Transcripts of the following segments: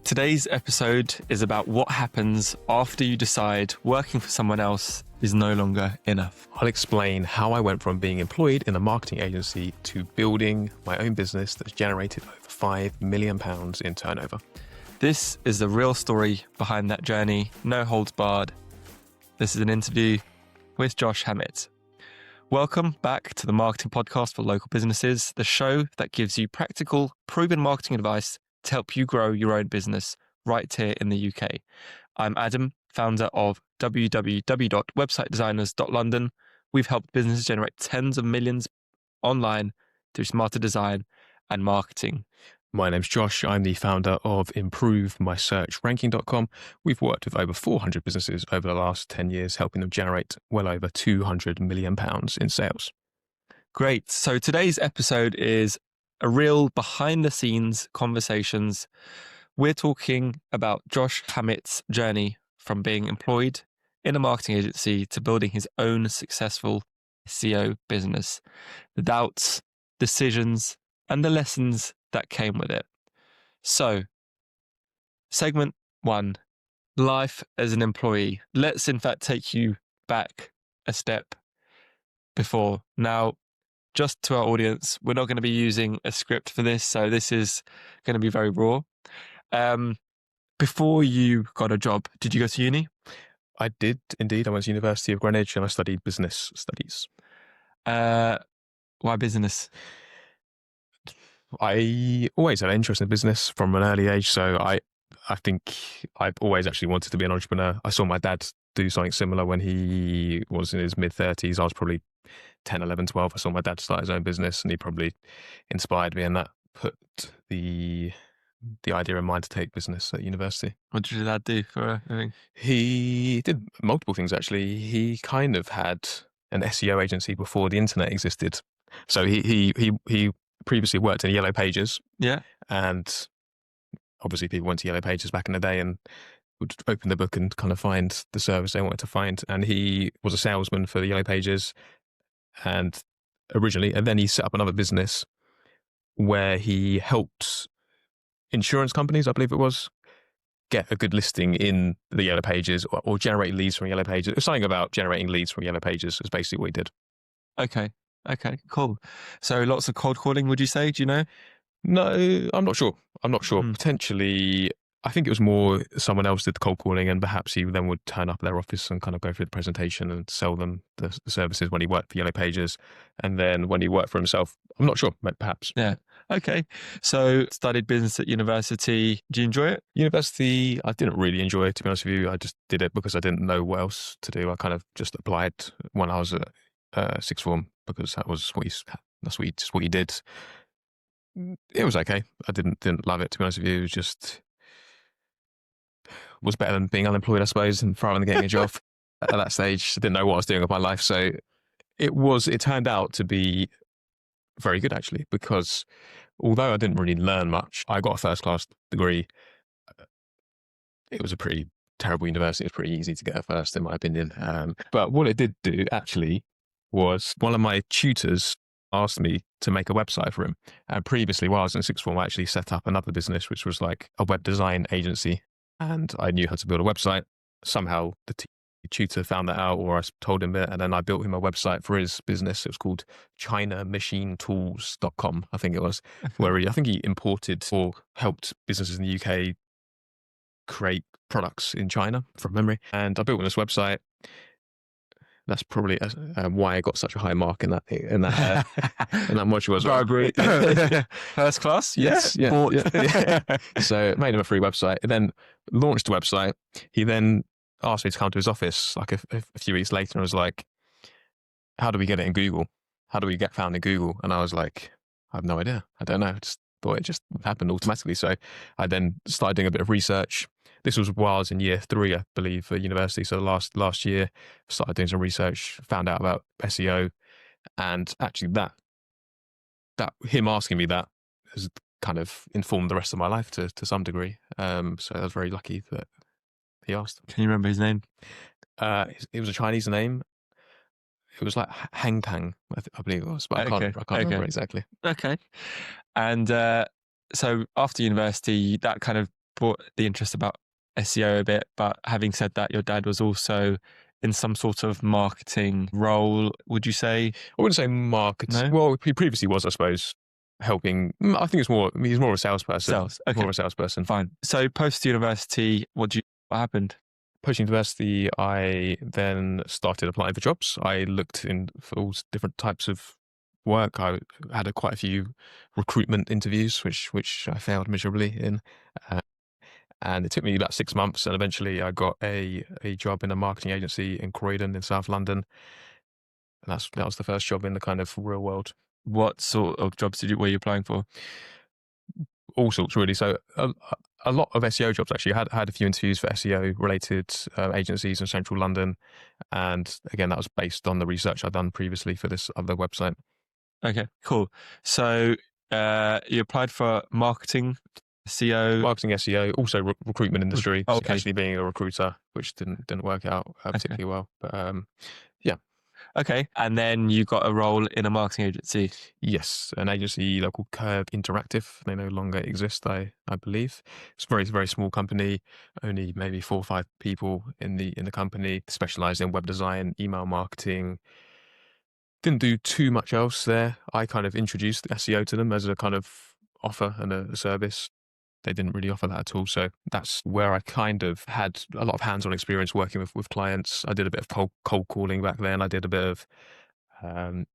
Today's episode is about what happens after you decide working for someone else is no longer enough. I'll explain how I went from being employed in a marketing agency to building my own business that's generated over £5 million in turnover. This is the real story behind that journey, no holds barred. This is an interview with Josh Hamit. Welcome back to the Marketing Podcast for Local Businesses, the show that gives you practical, proven marketing advice to help you grow your own business right here in the UK. I'm Adam, founder of www.websitedesigners.london. We've helped businesses generate tens of millions online through smarter design and marketing. My name's Josh. I'm the founder of ImproveMySearchRanking.com. We've worked with over 400 businesses over the last 10 years, helping them generate well over £200 million in sales. Great. So today's episode is a real behind-the-scenes conversations. We're talking about Josh Hamit's journey from being employed in a marketing agency to building his own successful SEO business. The doubts, decisions, and the lessons that came with it. So, segment 1, life as an employee. Let's in fact take you back a step before. Now, just to our audience, we're not going to be using a script for this, so this is going to be very raw. Before you got a job, did you go to uni? I did indeed. I went to University of Greenwich and I studied business studies. Why business? I always had an interest in business from an early age, so I think I've always actually wanted to be an entrepreneur. I saw my dad do something similar when he was in his mid-30s. I was probably 10, 11, 12. I saw my dad start his own business and he probably inspired me, and that put the idea in mind to take business at university. What did your dad do for a living? He did multiple things, actually. He kind of had an SEO agency before the internet existed. So he previously worked in Yellow Pages. Yeah. And obviously people went to Yellow Pages back in the day and would open the book and kind of find the service they wanted to find. And he was a salesman for the Yellow Pages and then he set up another business where he helped insurance companies, I believe it was, get a good listing in the Yellow Pages or generate leads from Yellow Pages. It was something about generating leads from Yellow Pages is basically what he did. Okay, cool. So lots of cold calling, would you say? Do you know? No, I'm not sure. Potentially, I think it was more someone else did the cold calling and perhaps he then would turn up at their office and kind of go through the presentation and sell them the services when he worked for Yellow Pages. And then when he worked for himself, I'm not sure, perhaps. Yeah. Okay. So studied business at university. Do you enjoy it? University, I didn't really enjoy it, to be honest with you. I just did it because I didn't know what else to do. I kind of just applied when I was at sixth form because that's what he did. It was okay. I didn't love it, to be honest with you. It was just was better than being unemployed, I suppose, and rather than getting a job at that stage. I didn't know what I was doing with my life. So it turned out to be very good, actually, because although I didn't really learn much, I got a first class degree. It was a pretty terrible university. It was pretty easy to get a first, in my opinion. But what it did do, actually, was one of my tutors asked me to make a website for him. And previously, while I was in sixth form, I actually set up another business, which was like a web design agency. And I knew how to build a website. Somehow the tutor found that out, or I told him it, and then I built him a website for his business. It was called ChinaMachineTools.com, I think it was, where I think he imported or helped businesses in the UK create products in China from memory. And I built him this website. That's probably why I got such a high mark in that module as well. First class, yes. Yeah. So made him a free website, and then launched the website. He then asked me to come to his office like a few weeks later, and was like, "How do we get it in Google? How do we get found in Google?" And I was like, "I have no idea. I don't know. I just thought it just happened automatically." So I then started doing a bit of research. This was while I was in year 3, I believe, at university. So last year, started doing some research, found out about SEO, and actually that him asking me that has kind of informed the rest of my life to some degree. So I was very lucky that he asked. Can you remember his name? It was a Chinese name. It was like Hang Tang, I believe it was, but I can't remember exactly. Okay. And so after university, that kind of brought the interest about SEO a bit, but having said that, your dad was also in some sort of marketing role, would you say? I wouldn't say marketing. No? Well, he previously was, I suppose, helping. I think he's more of a salesperson. Sales. Okay. More of a salesperson. Fine. So post-university, what happened? Post-university, I then started applying for jobs. I looked in for all different types of work. I had quite a few recruitment interviews, which I failed miserably in. And it took me about 6 months, and eventually I got a job in a marketing agency in Croydon in South London. And that was the first job in the kind of real world. What sort of jobs were you applying for? All sorts, really. So a lot of SEO jobs, actually. I had a few interviews for SEO related agencies in central London. And again, that was based on the research I'd done previously for this other website. Okay, cool. So you applied for marketing, SEO. Marketing, SEO, also recruitment industry. Okay. Actually being a recruiter, which didn't work out particularly well. But yeah. Okay. And then you got a role in a marketing agency. Yes, an agency called Curb Interactive. They no longer exist, I believe. It's a very, very small company, only maybe 4 or 5 people in the company, specialised in web design, email marketing. Didn't do too much else there. I kind of introduced SEO to them as a kind of offer and a service. They didn't really offer that at all. So that's where I kind of had a lot of hands-on experience working with clients. I did a bit of cold calling back then. I did a bit of, I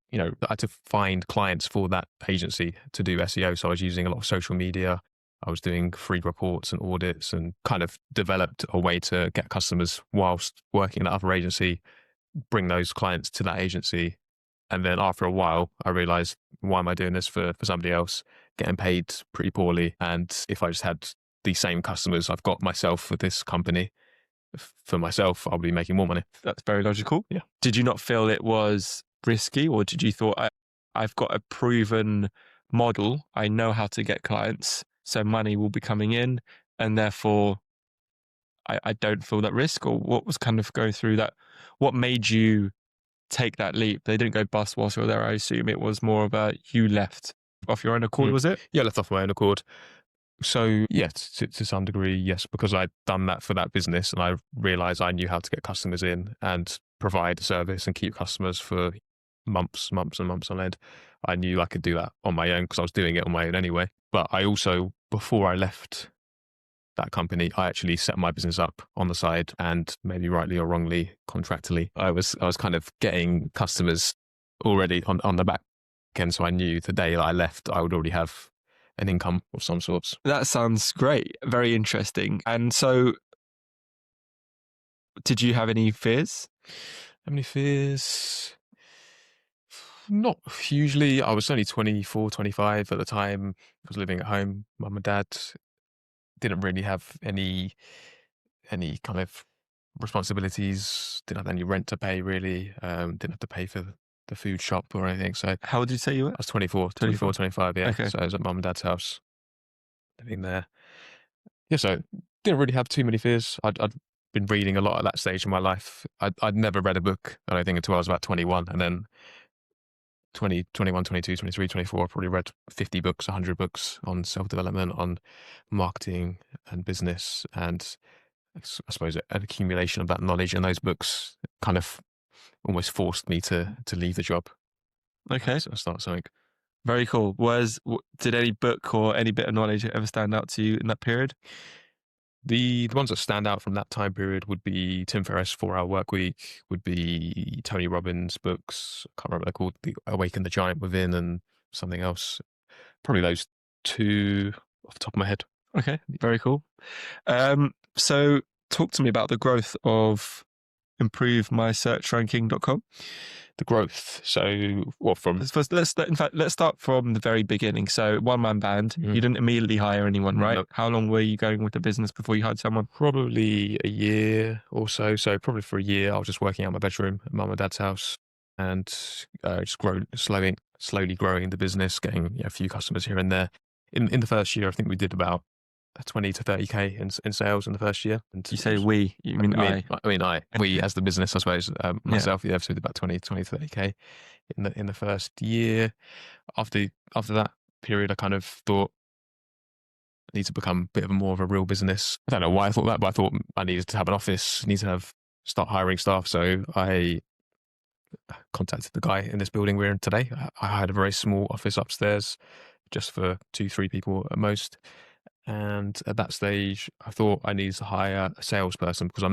had to find clients for that agency to do SEO. So I was using a lot of social media. I was doing free reports and audits, and kind of developed a way to get customers whilst working at other agency, bring those clients to that agency. And then after a while, I realized, why am I doing this for somebody else, getting paid pretty poorly? And if I just had the same customers I've got myself with this company, for myself, I'll be making more money. That's very logical. Yeah. Did you not feel it was risky, or did you thought, I've got a proven model, I know how to get clients, so money will be coming in, and therefore I don't feel that risk? Or what was kind of going through that? What made you take that leap? They didn't go bust whilst you were there, I assume. It was more about you left off your own accord, was it? Yeah, I left off my own accord. So yeah, to some degree, yes, because I'd done that for that business, and I realised I knew how to get customers in and provide a service and keep customers for months and months on end. I knew I could do that on my own because I was doing it on my own anyway. But I also, before I left that company, I actually set my business up on the side, and maybe rightly or wrongly, contractually, I was kind of getting customers already on the back end. So I knew the day that I left, I would already have an income of some sorts. That sounds great. Very interesting. And so, did you have any fears? How many fears? Not hugely. I was only 24, 25 at the time. I was living at home. Mum and dad didn't really have any kind of responsibilities. Didn't have any rent to pay, really. Didn't have to pay for the food shop or anything. So How old did you say you were? I was 24, 25, yeah. Okay. So I was at mum and dad's house, living there. Yeah, so didn't really have too many fears. I'd been reading a lot at that stage in my life. I'd never read a book, I don't think, until I was about 21. And then 20, 21, 22, 23, 24, I probably read 50 books, 100 books on self-development, on marketing and business. And I suppose an accumulation of that knowledge and those books kind of almost forced me to leave the job. Okay. So start something. Very cool. Did any book or any bit of knowledge ever stand out to you in that period? The ones that stand out from that time period would be Tim Ferriss' 4 Hour Workweek, would be Tony Robbins' books. I can't remember what they're called, The Awaken the Giant Within, and something else. Probably those 2 off the top of my head. Okay, very cool. So talk to me about the growth of improvemysearchranking.com. The growth. So what from? Let's start from the very beginning. So one-man band, you didn't immediately hire anyone, right? Nope. How long were you going with the business before you hired someone? Probably a year or so. So probably for a year, I was just working out my bedroom at mum and dad's house, and just slowly growing the business, getting a few customers here and there. In the first year, I think we did about 20 to 30k in sales in the first year. And you say we, you mean I? We as the business, I suppose. Myself, yeah, so we did about 20 to 30k in the first year. After that period, I kind of thought, need to become a bit of more of a real business. I don't know why I thought that, but I thought I needed to have an office, start hiring staff. So I contacted the guy in this building we're in today. I hired a very small office upstairs just for 2-3 people at most. And at that stage, I thought I needed to hire a salesperson because I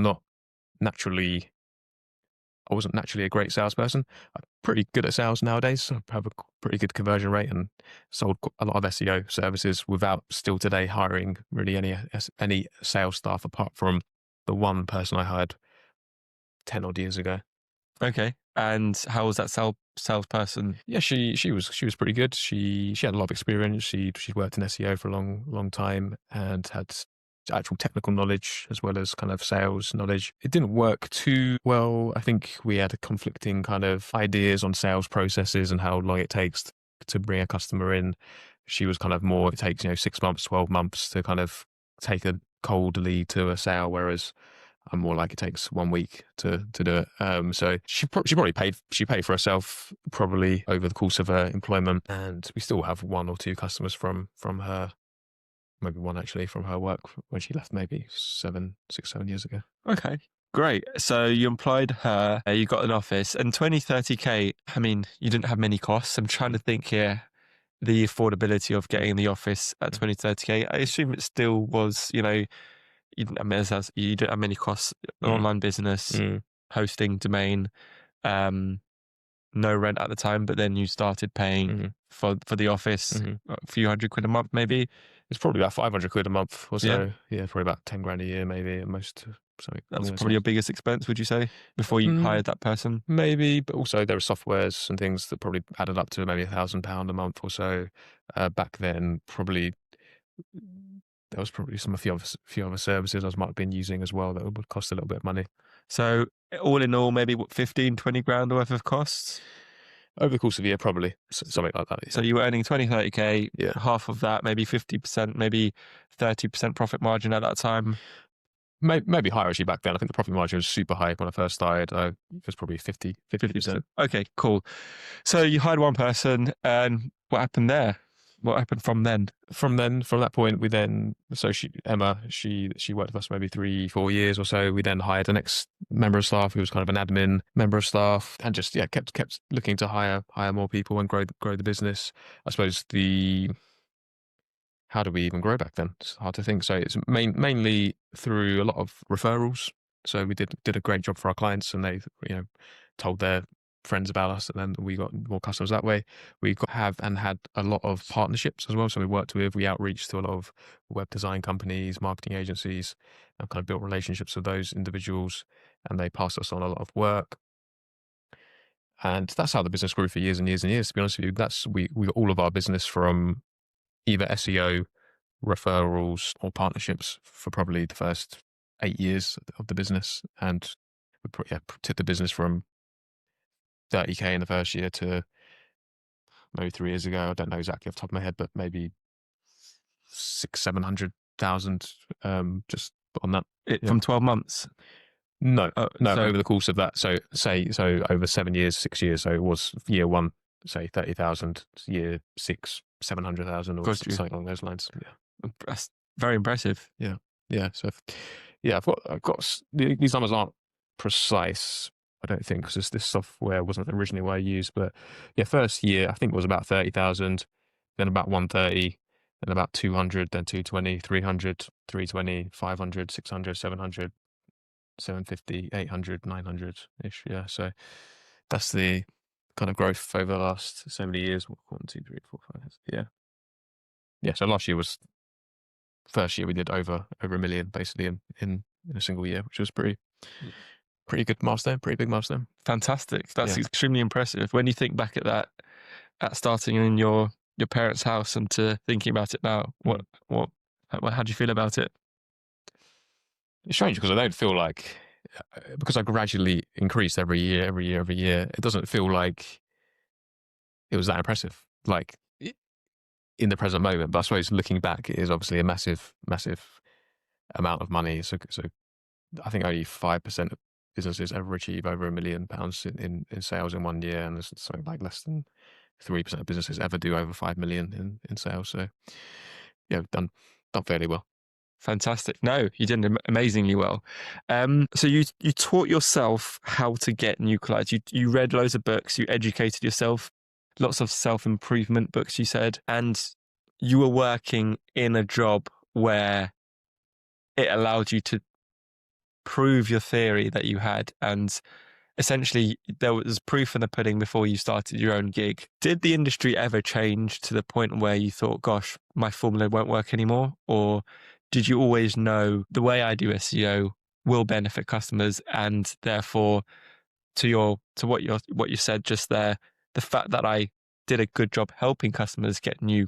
wasn't naturally a great salesperson. I'm pretty good at sales nowadays. I have a pretty good conversion rate and sold a lot of SEO services without still today hiring really any sales staff apart from the one person I hired 10 odd years ago. Okay. And how was that salesperson? Yeah, she was pretty good. She had a lot of experience. She worked in SEO for a long time and had actual technical knowledge as well as kind of sales knowledge. It didn't work too well. I think we had conflicting kind of ideas on sales processes and how long it takes to bring a customer in. She was kind of more, it takes 6 months, 12 months to kind of take a cold lead to a sale, whereas I'm more like it takes 1 week to do it. So she probably paid for herself probably over the course of her employment, and we still have 1 or 2 customers from her. Maybe 1 actually from her work when she left maybe 7 years ago. Okay, great. So you employed her, you got an office, and 20-30K, I mean, you didn't have many costs. I'm trying to think here, the affordability of getting the office at 20-30K. I assume it still was, you didn't have many costs, online business, hosting, domain, no rent at the time, but then you started paying for the office a few £100 a month, maybe. It's probably about £500 a month or so. Yeah, probably about 10 grand a year, maybe at most. Something that was probably your biggest expense, would you say, before you hired that person? Maybe, but also there were softwares and things that probably added up to maybe £1,000 a month or so. Back then, probably there was probably a few other services I might have been using as well that would cost a little bit of money. So all in all, maybe 15-20 grand worth of costs? Over the course of a year, probably something like that. Yeah. So you were earning 20-30K, half of that, maybe 50%, maybe 30% profit margin at that time. Maybe higher actually back then. I think the profit margin was super high when I first started. It was probably 50%. Okay, cool. So you hired one person, and what happened there? What happened from then? From that point, Emma, she worked with us maybe 3-4 years or so. We then hired the next member of staff who was kind of an admin member of staff, and just kept looking to hire more people and grow the business. I suppose how do we even grow back then? It's hard to think. So it's mainly through a lot of referrals. So we did a great job for our clients, and they told their friends about us, and then we got more customers that way. We had a lot of partnerships as well. So we outreached to a lot of web design companies, marketing agencies, and kind of built relationships with those individuals, and they passed us on a lot of work. And that's how the business grew for years and years and years. To be honest with you, we got all of our business from either SEO, referrals, or partnerships for probably the first 8 years of the business, and we took the business from 30K in the first year to maybe 3 years ago. I don't know exactly off the top of my head, but maybe 600,000-700,000 just on that. From 12 months? No, over the course of that. So over 7 years, 6 years. So it was year 1, say 30,000, year 6, 700,000 or something along those lines. Yeah, that's very impressive. Yeah. So I've got these numbers aren't precise, I don't think, because this software wasn't originally what I used. But first year I think it was about 30,000, then about 130, then about 200, then 220, 300, 320, 500, 600, 700, 750, 800, 900 ish. Yeah, so that's the kind of growth over the last so many years. 1, 2, 3, 4, 5. Yeah. So first year we did over $1 million basically in a single year, which was pretty good milestone, pretty big milestone. Fantastic. That's extremely impressive. When you think back at that, at starting in your parents' house and to thinking about it now, how do you feel about it? It's strange because I don't feel like, because I gradually increased every year, it doesn't feel like it was that impressive, like in the present moment. But I suppose looking back, it is obviously a massive amount of money. So I think only 5% of businesses ever achieve over £1 million in sales in 1 year, and there's something like less than 3% of businesses ever do over 5 million in sales. So we've done done fairly well. Fantastic. No, you did amazingly well. So you taught yourself how to get new clients. You read loads of books. You educated yourself. Lots of self-improvement books, you said, and you were working in a job where it allowed you to prove your theory that you had, and essentially there was proof in the pudding before you started your own gig. Did the industry ever change to the point where you thought, gosh, my formula won't work anymore? Or did you always know the way I do SEO will benefit customers, and therefore to what you said just there, the fact that I did a good job helping customers get new,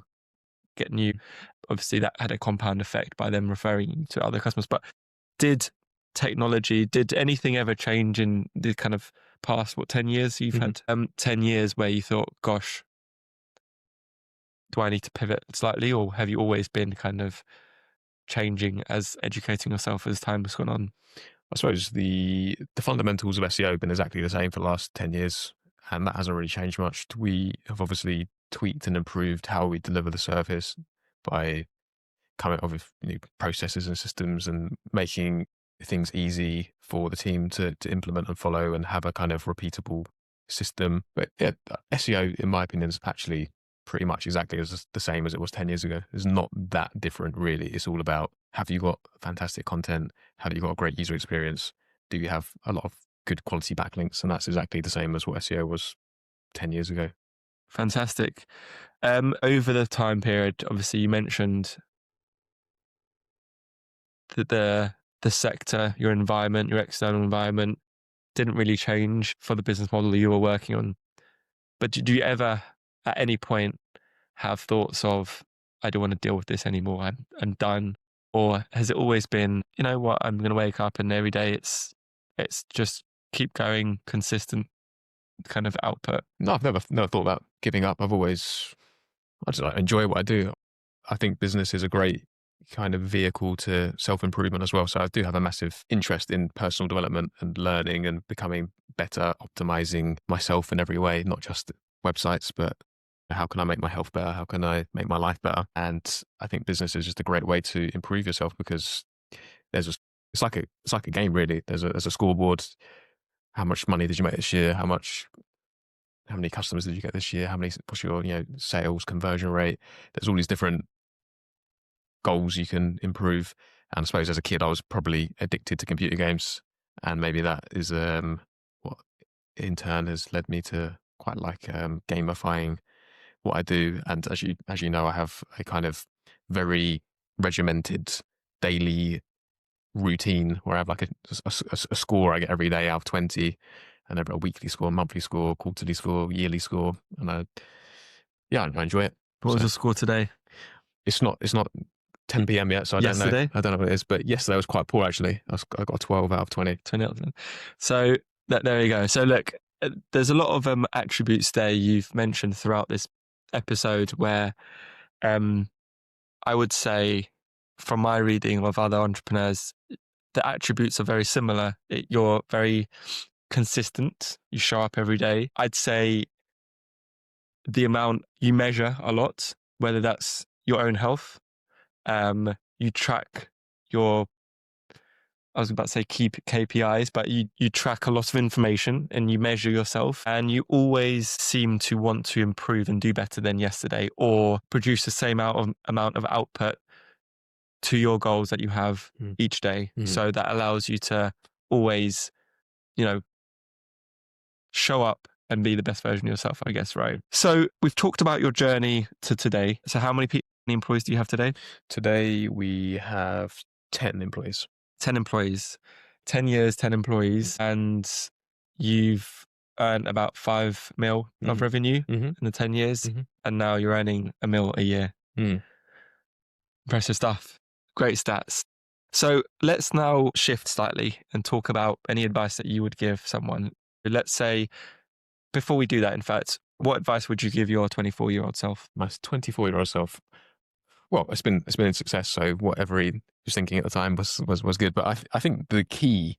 obviously that had a compound effect by them referring you to other customers. But did anything ever change in the kind of past, 10 years you've had? 10 years where you thought, gosh, do I need to pivot slightly? Or have you always been kind of changing as educating yourself as time has gone on? I suppose the fundamentals of SEO have been exactly the same for the last 10 years, and that hasn't really changed much. We have obviously tweaked and improved how we deliver the service by coming up with new processes and systems and making things easy for the team to implement and follow and have a kind of repeatable system. But yeah, SEO, in my opinion, is actually pretty much exactly as the same as it was 10 years ago. It's not that different, really. It's all about, have you got fantastic content? Have you got a great user experience? Do you have a lot of good quality backlinks? And that's exactly the same as what SEO was 10 years ago. Fantastic. Over the time period, obviously you mentioned that the sector, your environment, your external environment didn't really change for the business model you were working on. But do you ever, at any point, have thoughts of, I don't want to deal with this anymore, I'm done? Or has it always been, you know what, I'm going to wake up and every day it's just keep going, consistent kind of output? No, I've never thought about giving up. I just enjoy what I do. I think business is a great kind of vehicle to self-improvement as well. So I do have a massive interest in personal development and learning and becoming better, optimizing myself in every way, not just websites, but how can I make my health better? How can I make my life better? And I think business is just a great way to improve yourself, because it's like a game, really. There's a scoreboard. How much money did you make this year? How many customers did you get this year? What's your, sales conversion rate? There's all these different goals you can improve. And I suppose as a kid, I was probably addicted to computer games, and maybe that is what in turn has led me to quite like gamifying what I do. And as you know, I have a kind of very regimented daily routine where I have like a score I get every day out of 20, and a weekly score, monthly score, quarterly score, yearly score, and I enjoy it. What was the score today? It's not 10 p.m. yet, so I don't know what it is. But yesterday was quite poor, actually. I got a 12 out of 20. 20 out of 10. So there you go. So look, there's a lot of attributes there you've mentioned throughout this episode where I would say, from my reading of other entrepreneurs, the attributes are very similar. You're very consistent. You show up every day. I'd say the amount you measure a lot, whether that's your own health, you track I was about to say keep KPIs, but you track a lot of information and you measure yourself, and you always seem to want to improve and do better than yesterday, or produce the same amount of output to your goals that you have each day. So that allows you to always, show up and be the best version of yourself, I guess, right? So we've talked about your journey to today. So how many employees do you have today? Today we have 10 employees. 10 employees, 10 years, 10 employees, and you've earned about 5 mil of revenue in the 10 years, and now you're earning $1 mil a year. Impressive stuff. Great stats. So let's now shift slightly and talk about any advice that you would give someone. Let's say, before we do that, in fact, what advice would you give your 24-year-old self? My 24-year-old self. Well, it's been a success. So whatever he was thinking at the time was good. But I think the key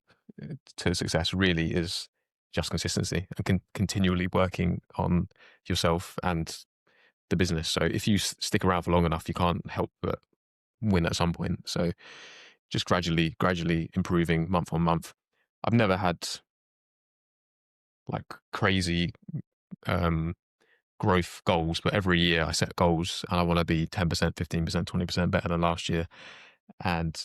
to success really is just consistency and continually working on yourself and the business. So if you stick around for long enough, you can't help but win at some point. So just gradually improving month on month. I've never had like crazy growth goals, but every year I set goals and I want to be 10%, 15%, 20% better than last year. And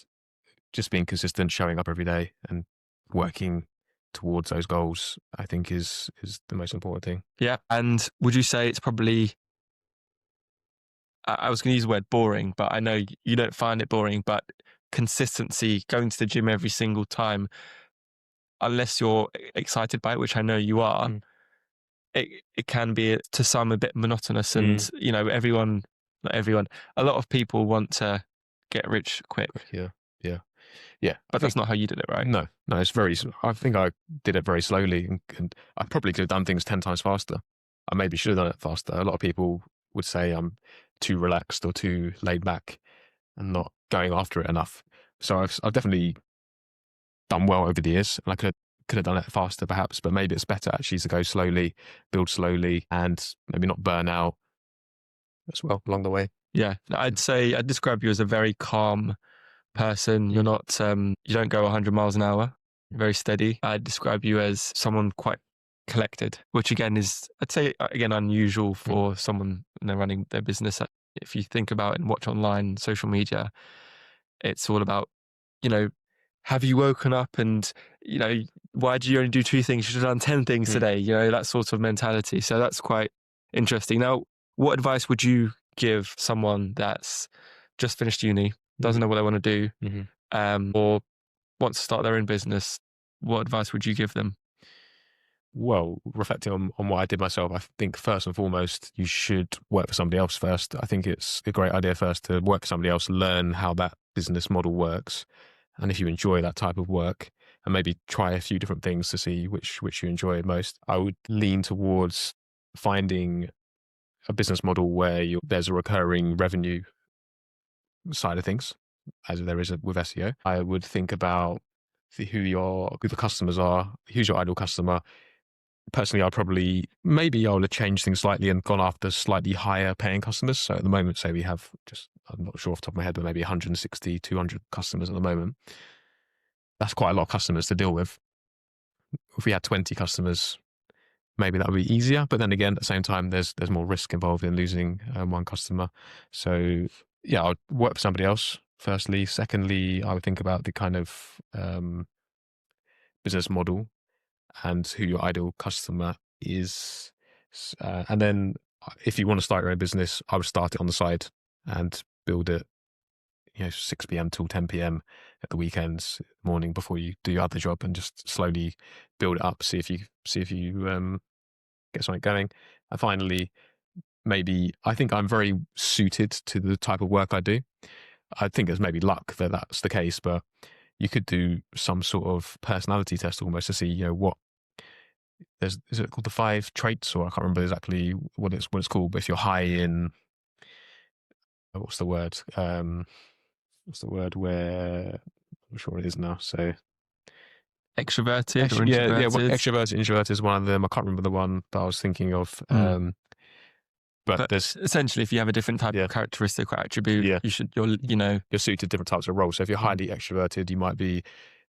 just being consistent, showing up every day and working towards those goals, I think is the most important thing. Yeah. And would you say it's probably, I was going to use the word boring, but I know you don't find it boring, but consistency, going to the gym every single time, unless you're excited by it, which I know you are, it can be to some a bit monotonous. And, you know, not everyone, a lot of people want to get rich quick. Yeah. But that's not how you did it, right? No, it's very, I think I did it very slowly and I probably could have done things 10 times faster. I maybe should have done it faster. A lot of people would say I'm too relaxed or too laid back and not going after it enough. So I've definitely done well over the years, and I could have done it faster perhaps, but maybe it's better actually to go slowly, build slowly, and maybe not burn out as well along the way. Yeah, I'd say I'd describe you as a very calm person. You're not, you don't go 100 miles an hour. You're very steady. I'd describe you as someone quite collected, which again is, I'd say, again, unusual for someone running their business. If you think about it and watch online, social media, it's all about, you know, have you woken up and, you know, why did you only do 2 things? You should have done 10 things today, you know, that sort of mentality. So that's quite interesting. Now, what advice would you give someone that's just finished uni, doesn't know what they want to do, or wants to start their own business? What advice would you give them? Well, reflecting on what I did myself, I think first and foremost, you should work for somebody else first. I think it's a great idea first to work for somebody else, learn how that business model works. And if you enjoy that type of work, and maybe try a few different things to see which you enjoy most, I would lean towards finding a business model where there's a recurring revenue side of things, as there is with SEO. I would think about who the customers are, who's your ideal customer. Personally, maybe I would have changed things slightly and gone after slightly higher paying customers. So at the moment, say we have I'm not sure off the top of my head, but maybe 160, 200 customers at the moment. That's quite a lot of customers to deal with. If we had 20 customers, maybe that would be easier. But then again, at the same time, there's more risk involved in losing one customer. So yeah, I'd work for somebody else, firstly. Secondly, I would think about the kind of business model and who your ideal customer is. And then if you want to start your own business, I would start it on the side and build it, 6 p.m. till 10 p.m. at the weekends, morning before you do your other job, and just slowly build it up. See if you get something going. And finally, maybe I think I'm very suited to the type of work I do. I think it's maybe luck that that's the case, but you could do some sort of personality test almost to see, what is it called, the 5 traits, or I can't remember exactly what it's called. But if you're high in, what's the word where, I'm sure it is now. So Extroverted or introverted? Yeah, extroverted, introverted is one of them. I can't remember the one that I was thinking of. But there's essentially, if you have a different type of characteristic or attribute, you're suited to different types of roles. So if you're highly extroverted, you might be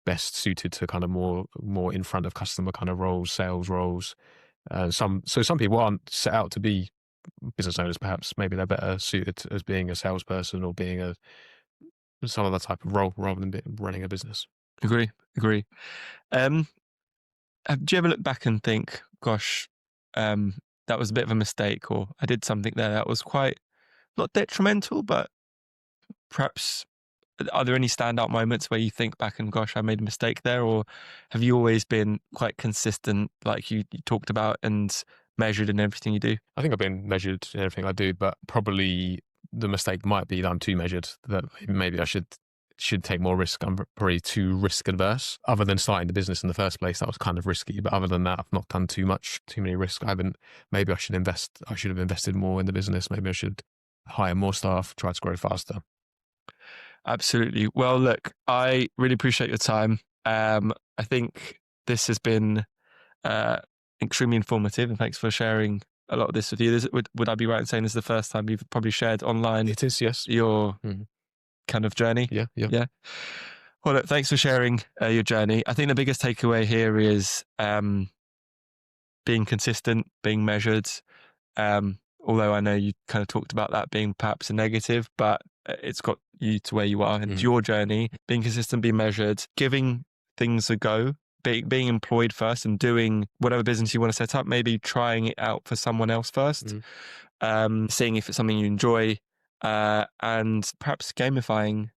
best suited to kind of more in front of customer kind of roles, sales roles. Some people aren't set out to be business owners. Perhaps maybe they're better suited as being a salesperson or being some other type of role rather than running a business. Agree. Do you ever look back and think, gosh, that was a bit of a mistake, or I did something there that was quite not detrimental, but perhaps, are there any standout moments where you think back and, gosh, I made a mistake there? Or have you always been quite consistent, like you talked about, and measured in everything you do? I think I've been measured in everything I do, but probably the mistake might be that I'm too measured, that maybe I should take more risk. I'm probably too risk adverse. Other than starting the business in the first place, that was kind of risky. But other than that, I've not done too many risks. Maybe I should invest. I should have invested more in the business. Maybe I should hire more staff, try to grow faster. Absolutely. Well, look, I really appreciate your time. I think this has been extremely informative, and thanks for sharing a lot of this with you. Would I be right in saying this is the first time you've probably shared online? It is, yes. Your kind of journey. Yeah. Well, look, thanks for sharing your journey. I think the biggest takeaway here is being consistent, being measured. Although I know you kind of talked about that being perhaps a negative, but it's got you to where you are and your journey. Being consistent, being measured, giving things a go, being employed first and doing whatever business you want to set up, maybe trying it out for someone else first, seeing if it's something you enjoy, and perhaps gamifying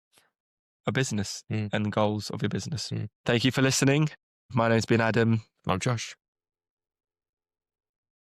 a business and goals of your business. Thank you for listening. My name's been Adam. I'm Josh.